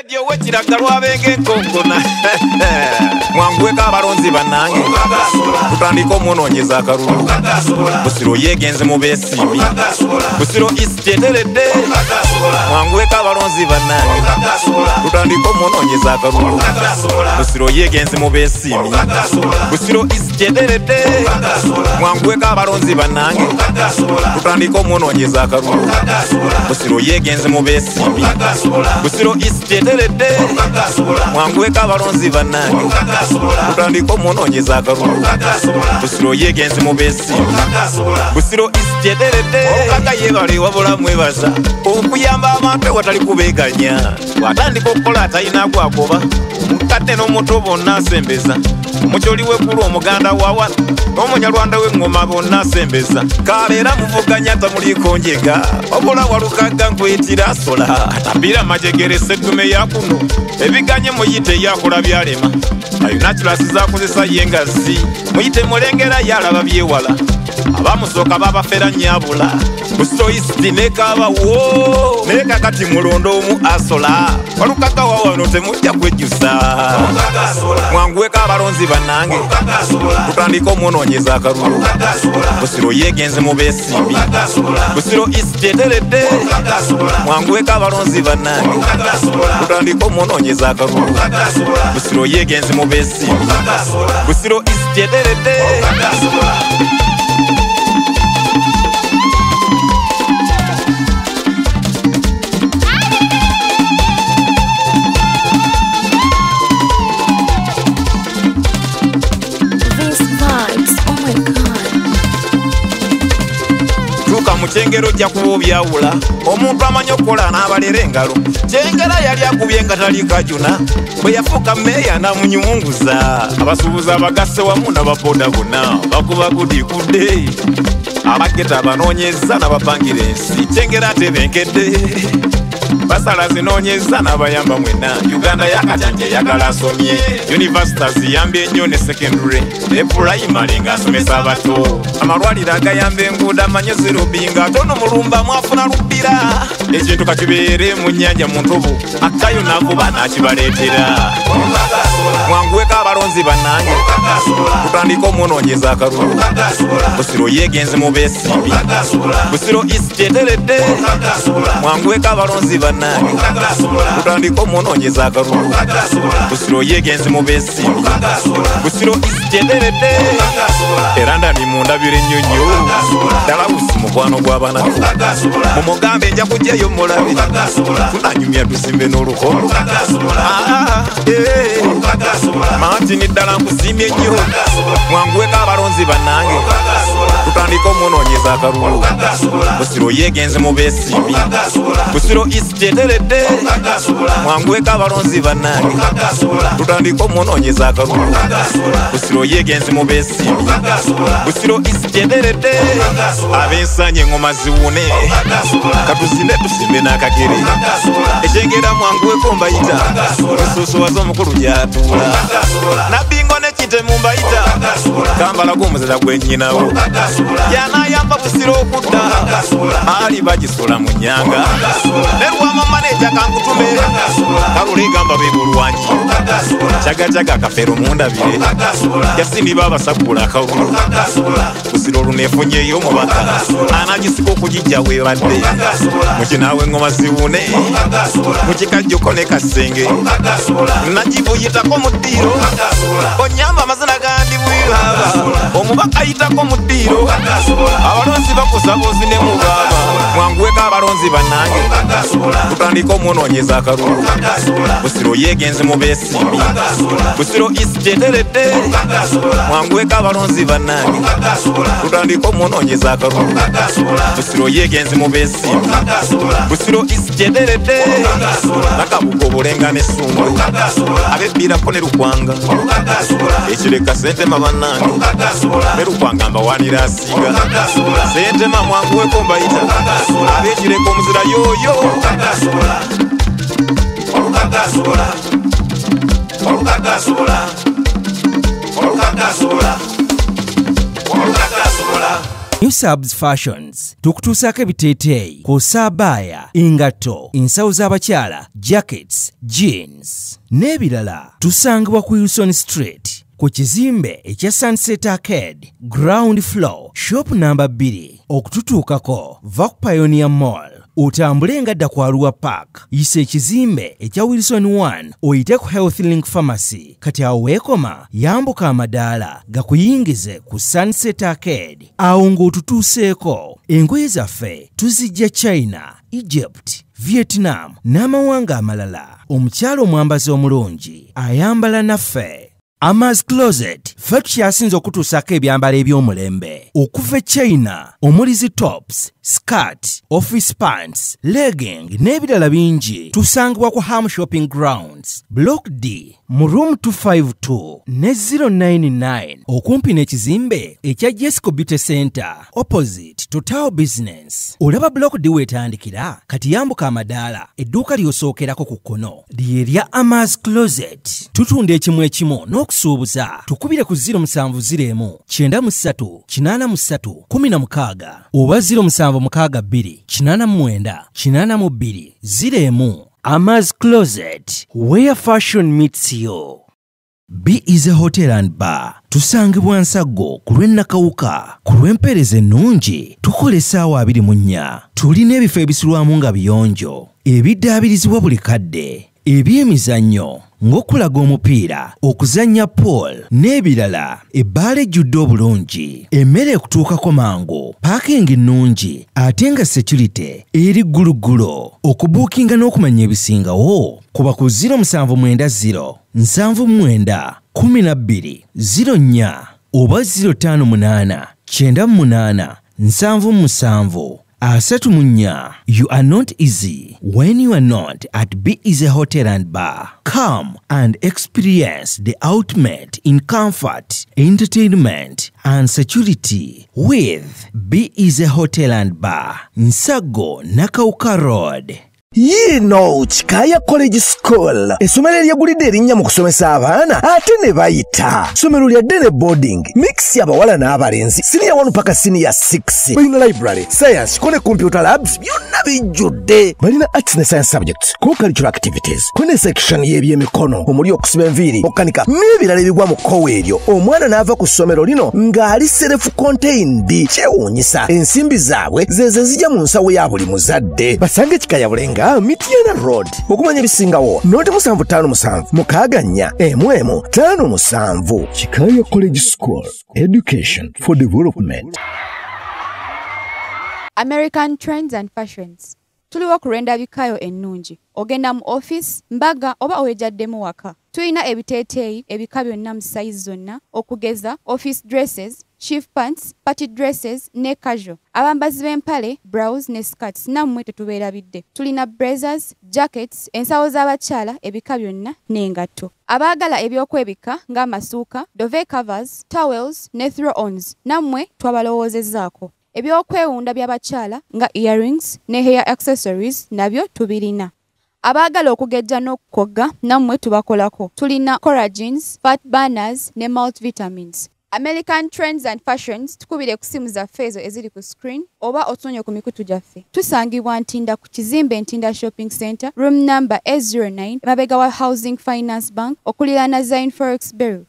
Dio wekiraga lwabenge nkongona mwangweka abalonzi bannange tutandika omunoonyeza akalulu Busiro yegenze mu beesimbi Busiro East eteredde mwangweka abalonzi bannange tutandika omunoonyeza akalulu Busiro yegenze mu beesimbi Busiro East eteredde mwangweka abalonzi bannange tutandika omunoonyeza akalulu Busiro yegenze mu beesimbi Busiro East eteredde mwangweka abalonzi bannange tutandika omunoonyeza akalulu Busiro yegenze mu beesimbi Busiro East eteredde okaka yeebale wabula mwebaza okuyamba abantu ewatali kubeeganya watandika okukola atalina gwagoba omukadde n'omuto bonna asembeza omukyoli w'eggulu omuganda wawa n'omunyarwanda w'eŋŋoma bonna asembeza kabeera muvuganya tamuliiko njega wabula walukagga nkwetira asola atambira amajegere seddume yakuno ebiganye muyite yakola byalema ayunakirasi zakozesa yengazi muyite mulengera yalaba byewala abamusooka babafera nyabula Busiro East nekaabawo naye kakati mulondo omu asola walukaka wawano temujja kwejjusa mwangweka abalonzi bannange tutandika omunoonyeza akalulu Busiro yegenze mu beesimbi Busiro East eteredde mwangweka abalonzi bannange tutandika omunoonyeza akalulu Busiro yegenze mu beesimbi Busiro East eteredde Mukyengero ojja kuba obyawula omuntu amanyi okukola n'abalera engalo Kyengera yali akubye nga tali kajuna bwe yafuuka mmeeya n'amunyumunguza abasuubuzi abagasse wamu n'ababoda bonna bakuba gudikudde abageta abanoonyeza n'abapangira ensi Kyengera atebenkedde basala zinoonyeza n'abayamba mwena Uganda yakatya eyagala asomye University ziyambye ennyo ne secondary ne primary ng'asomesa abato amalwaliro agayamba enguudo amanyo zirubinga atono mulumba mwafuna lubbira ekintu kakibeere mu nnyanja mu ntobo akayo nakuba n'akibaleetera mwangweka abalonzi bannange tutandika omunoonyeza akalulu Busiro yegenze mu beesimbi Busiro East eteredde mwangweka abalonzi bannange tutandika omunoonyeza akalulu Busiro yegenze mu beesimbi Busiro East eteredde era ndani mundabire ennyonnyo ddala busi mukwano gw'abanaku mumugambe nja kujjayo mulabe tunanyumya tusimbe n'olukolo Martin ddala nkusiimye ennyo mwangweka abalonzi bannange tutandika omunoonyeza akalulu Busiro yegenze mu beesimbi Busiro East eteredde mwangweka abalonzi bannange tutandika omunoonyeza akalulu Busiro yegenze mu beesimbi Busiro East eteredde ab'ensanya eŋŋoma ziwune katuzine tusimbe n'akagere Ekyengera mwangweko mbayita ensoosowaza omukulu gy'atuula nabbingo nekitemu mbayita kambala gw'omuzira gwennyinawo yanayamba Busiro okudda ali bagisola mu nnyanga ne lwama maneja kankutume kalule egamba be bulwanyi kyagajaga akafeero mundabire yasimbiba abasakula akawulu Busiro luneefunyeyo omubaka anagisika okugijja weebadde mukinaawe eŋŋoma ziwune mukikajjoko ne kasenge nagibuyitako mu ddiiro onyamba amazina gandi bwibaba omubaka ayitako mu ddiiro abalonzi bakusaba ozine mu baaba mwangweka abalonzi bannange tutandika omunoonyeza akalulu Busiro yegenze mu beesimbi Busiro East eteredde mwangweka abalonzi bannange tutandika omunoonyeza akalulu Busiro yegenze mu beesimbi Busiro East eteredde nakabuga obulenga n'essumbwe abebbirako ne lukwanga ekireka Sentema bannange ne lukwanga mbawanira asiga Sentema mwangweko mbayita ab'ekireka omuzira yooyo New Subs Fashions. tukutuusaako ebiteeteeyi kosaabaaya engatto ensawo z'abakyala jackets jeans n'ebirala. Tusangibwa ku Wilson Street ku kizimbe ekya Sunset Arcade ground floor shop number 2. Okututuukako va ku Pioneer Mall otambule nga dda ku Arua Park, yisa ekizimbe ekya Wilson 1 oyite ku Health Link Pharmacy. Kati awo weekoma yambuka amadaala gakuyingize ku Sunset Arcade. Awo ng'otutuuseeko. Engoye zaffe tuzijja China, Egypt, Vietnam n'amawanga amalala. Omukyala omwambazi omulungi ayambala naffe. Ama's Closet, ffe tukyasinza okutuusaako ebyambalo eby'omulembe okuva China, omuli tops, skirt, office pants, legging n'ebirala bingi. Tusangibwa ku Ham Shopping Grounds, Block D, mu room 252 ne 099 okumpi n'ekizimbe ekya Jesco Beauty Center opposite Total Business. Olaba Block D wetandikira, kati yambuka amadaala edduuka ly'osookerako ku kkono ly'erya Ama's Closet. Tutunda ekimu ekimu n'okusuubuza. Tukubire ku 0701 93 83 16 oba 0762 89 82 01. Ama's Closet, where fashion meets you. B is a hotel and bar. Tusangibwa Nsago ku lw'Ennakawuka. Ku lw'empeereza ennungi tukola essaawa 24. Tulina ebifo ebisulwamu nga biyonjo, ebiddaabirizibwa buli kadde, ebyemizannyo ng'okulaga omupiira, okuzannya pool n'ebirala. Ebbaala ejjudde obulungi, emmere ekutuukako mangu, paakingi nnungi ate nga security eri gguluggulo. Okubuukinga n'okumanya ebisingawo kuba ku 0790 79 12 04 oba 058 98 77 34. You are not easy when you are not at B is a hotel and bar. Come and experience the ultimate in comfort, entertainment and security with B is a hotel and bar. Nsago, Nakawuka Road. Yino Chikaya College School. Essomero eryagulidde erinnya mu kusomesa abaana ate ne bayita. Ssomero lya ddene boarding. Mix y'abawala n'abalenzi. Senior 1 paka senior 6. Balina library, science, kone computer labs byonna bijjudde. Balina arts ne science subjects, co-curricular activities. Kone section y'ebyemikono, omuli okusiba enviiri, okukanika n'ebirala ebigwa mu kkowe eryo. Omwana n'ava ku ssomero lino ng'ali self-contained. Kyewuunyisa ensimbi zaabwe ze zijja mu nsawo ya buli muzadde. Basange Chikaya Bulenga Mitiana Road. Okumanya ebisingawo noti 757 mukaganya emwemu 57. Chikaya College School. Education for development. American Trends and Fashions. Tuliwo kurenda bikayo ennungi. Ogenda mu office, mbaga oba owejaddemu waka. Tulina ebiteeteeyi ebika byonna mu size zonna okugeza office dresses, chief pants, party dresses ne casual. Abambazi b'empale, blouse ne skirts nammwe tetubeerabidde. Tulina blazers, jackets, ensawo z'abakyala ebika byonna n'engatto. Abaagala ebyokwebika ng'amasuuka, duvet covers, towels ne throw-ons nammwe twabalowoozezzaako. Ebyokwewunda by'abakyala nga earrings ne hair accessories nabyo tubirina. Abaagala okugejja n'okukogga nammwe tubakolako. Tulina collagens, fat burners ne multivitamins. American Trends and Fashions tukubire ku simu zaffe ezo eziri ku screen oba otunye ku mikutu gyaffe. Tusangibwa Ntinda ku kizimbe Ntinda Shopping Center, room number 809, emabega wa Housing Finance Bank, okuliraana Zine Forex Bureau.